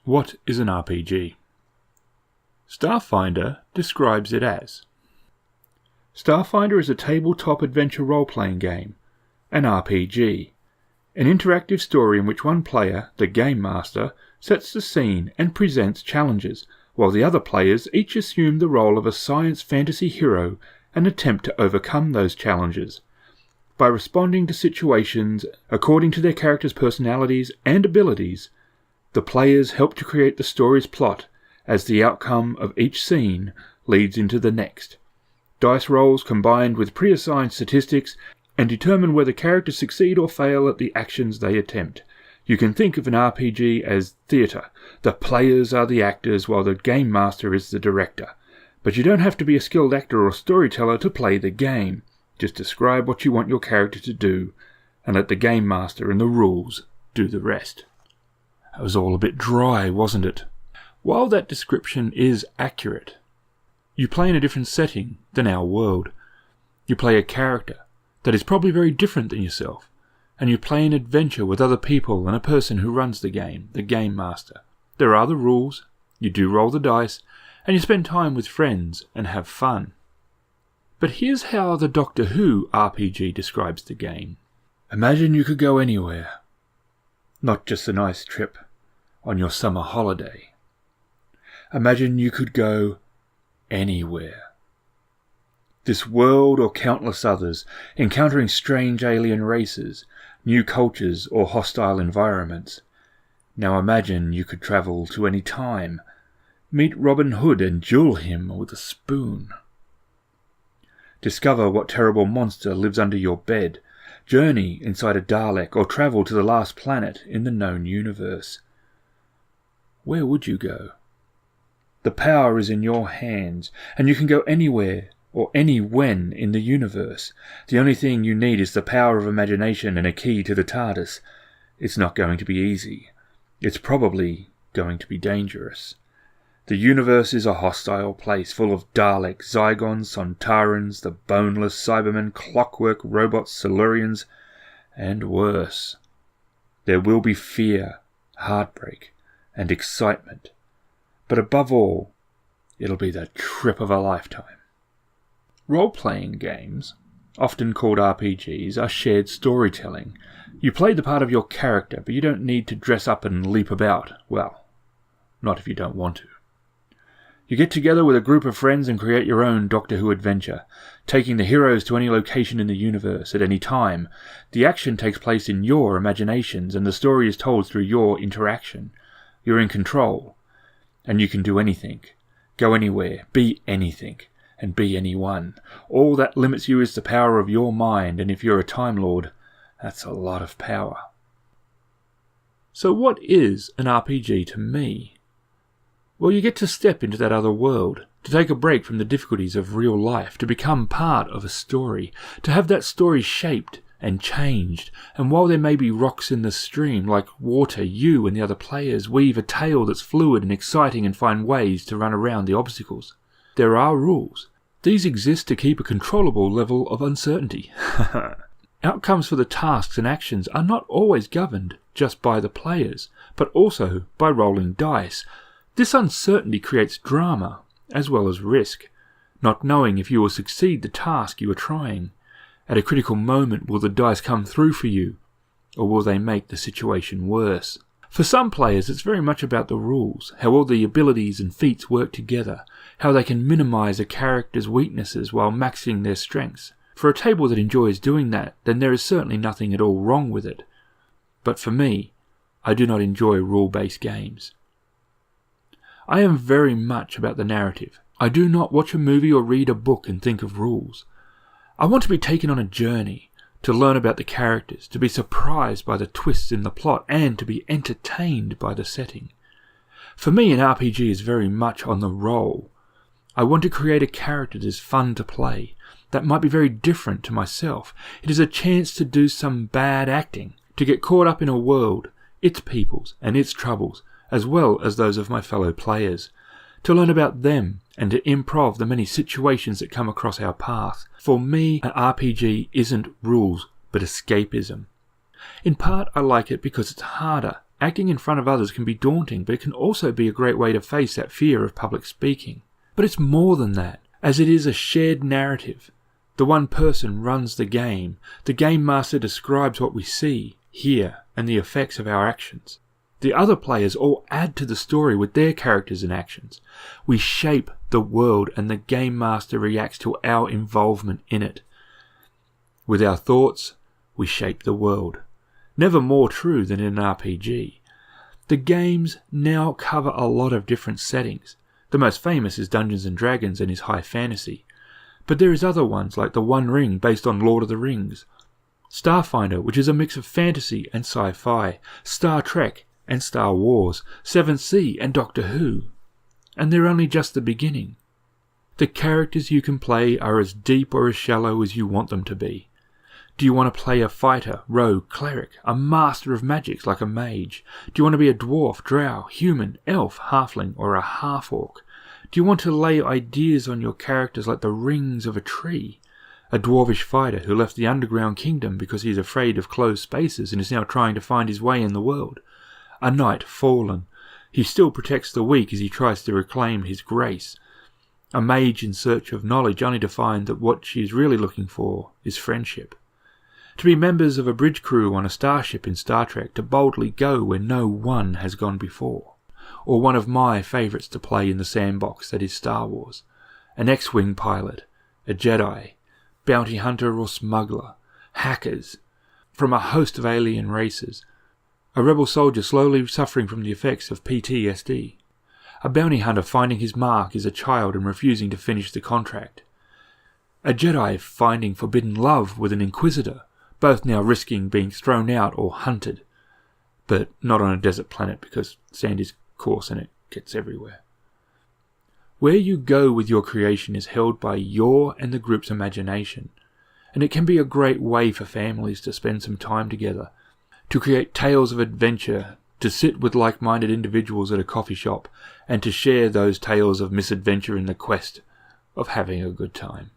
What is an RPG? Starfinder describes it as: Starfinder is a tabletop adventure role-playing game, an RPG, an interactive story in which one player, the Game Master, sets the scene and presents challenges, while the other players each assume the role of a science fantasy hero and attempt to overcome those challenges. By responding to situations according to their characters' personalities and abilities, the players help to create the story's plot as the outcome of each scene leads into the next. Dice rolls combined with pre-assigned statistics and determine whether characters succeed or fail at the actions they attempt. You can think of an RPG as theatre. The players are the actors while the Game Master is the director. But you don't have to be a skilled actor or storyteller to play the game. Just describe what you want your character to do and let the Game Master and the rules do the rest. That was all a bit dry, wasn't it? While that description is accurate, you play in a different setting than our world. You play a character that is probably very different than yourself, and you play an adventure with other people and a person who runs the game, the Game Master. There are the rules, you do roll the dice, and you spend time with friends and have fun. But here's how the Doctor Who RPG describes the game. Imagine you could go anywhere. Not just a nice trip on your summer holiday. Imagine you could go anywhere. This world or countless others, encountering strange alien races, new cultures or hostile environments. Now imagine you could travel to any time, meet Robin Hood and duel him with a spoon. Discover what terrible monster lives under your bed, journey inside a Dalek or travel to the last planet in the known universe. Where would you go? The power is in your hands, and you can go anywhere or any when in the universe. The only thing you need is the power of imagination and a key to the TARDIS. It's not going to be easy. It's probably going to be dangerous. The universe is a hostile place, full of Daleks, Zygons, Sontarans, the boneless Cybermen, clockwork robots, Silurians, and worse. There will be fear, heartbreak, and excitement. But above all, it'll be the trip of a lifetime. Role-playing games, often called RPGs, are shared storytelling. You play the part of your character, but you don't need to dress up and leap about. Well, not if you don't want to. You get together with a group of friends and create your own Doctor Who adventure, taking the heroes to any location in the universe at any time. The action takes place in your imaginations, and the story is told through your interaction. You're in control, and you can do anything, go anywhere, be anything, and be anyone. All that limits you is the power of your mind, and if you're a Time Lord, that's a lot of power. So what is an RPG to me? Well, you get to step into that other world, to take a break from the difficulties of real life, to become part of a story, to have that story shaped and changed, and while there may be rocks in the stream, like water, you and the other players weave a tale that's fluid and exciting and find ways to run around the obstacles. There are rules. These exist to keep a controllable level of uncertainty. Outcomes for the tasks and actions are not always governed just by the players, but also by rolling dice. This uncertainty creates drama, as well as risk, not knowing if you will succeed the task you are trying. At a critical moment, will the dice come through for you, or will they make the situation worse? For some players, it's very much about the rules, how all the abilities and feats work together, how they can minimize a character's weaknesses while maxing their strengths. For a table that enjoys doing that, then there is certainly nothing at all wrong with it. But for me, I do not enjoy rule-based games. I am very much about the narrative. I do not watch a movie or read a book and think of rules. I want to be taken on a journey, to learn about the characters, to be surprised by the twists in the plot, and to be entertained by the setting. For me, an RPG is very much on the roll. I want to create a character that is fun to play, that might be very different to myself. It is a chance to do some bad acting, to get caught up in a world, its peoples and its troubles, as well as those of my fellow players, to learn about them and to improv the many situations that come across our path. For me, an RPG isn't rules, but escapism. In part, I like it because it's harder Acting in front of others can be daunting, but it can also be a great way to face that fear of public speaking. But it's more than that, as it is a shared narrative. The one person runs the game master describes what we see, hear, and the effects of our actions. The other players all add to the story with their characters and actions. We shape the world and the game master reacts to our involvement in it. With our thoughts, we shape the world. Never more true than in an RPG. The games now cover a lot of different settings. The most famous is Dungeons & Dragons and is high fantasy. But there is other ones like The One Ring based on Lord of the Rings, Starfinder, which is a mix of fantasy and sci-fi, Star Trek and Star Wars, 7th Sea and Doctor Who. And they're only just the beginning. The characters you can play are as deep or as shallow as you want them to be. Do you want to play a fighter, rogue, cleric, a master of magics like a mage? Do you want to be a dwarf, drow, human, elf, halfling, or a half-orc? Do you want to lay ideas on your characters like the rings of a tree? A dwarvish fighter who left the underground kingdom because he's afraid of closed spaces and is now trying to find his way in the world. A knight fallen. He still protects the weak as he tries to reclaim his grace. A mage in search of knowledge only to find that what she is really looking for is friendship. To be members of a bridge crew on a starship in Star Trek, to boldly go where no one has gone before. Or one of my favourites to play in the sandbox that is Star Wars. An X-Wing pilot, a Jedi, bounty hunter or smuggler, hackers, from a host of alien races, a rebel soldier slowly suffering from the effects of PTSD, a bounty hunter finding his mark as a child and refusing to finish the contract, a Jedi finding forbidden love with an Inquisitor, both now risking being thrown out or hunted, but not on a desert planet because sand is coarse and it gets everywhere. Where you go with your creation is held by your and the group's imagination, and it can be a great way for families to spend some time together, to create tales of adventure, to sit with like-minded individuals at a coffee shop, and to share those tales of misadventure in the quest of having a good time.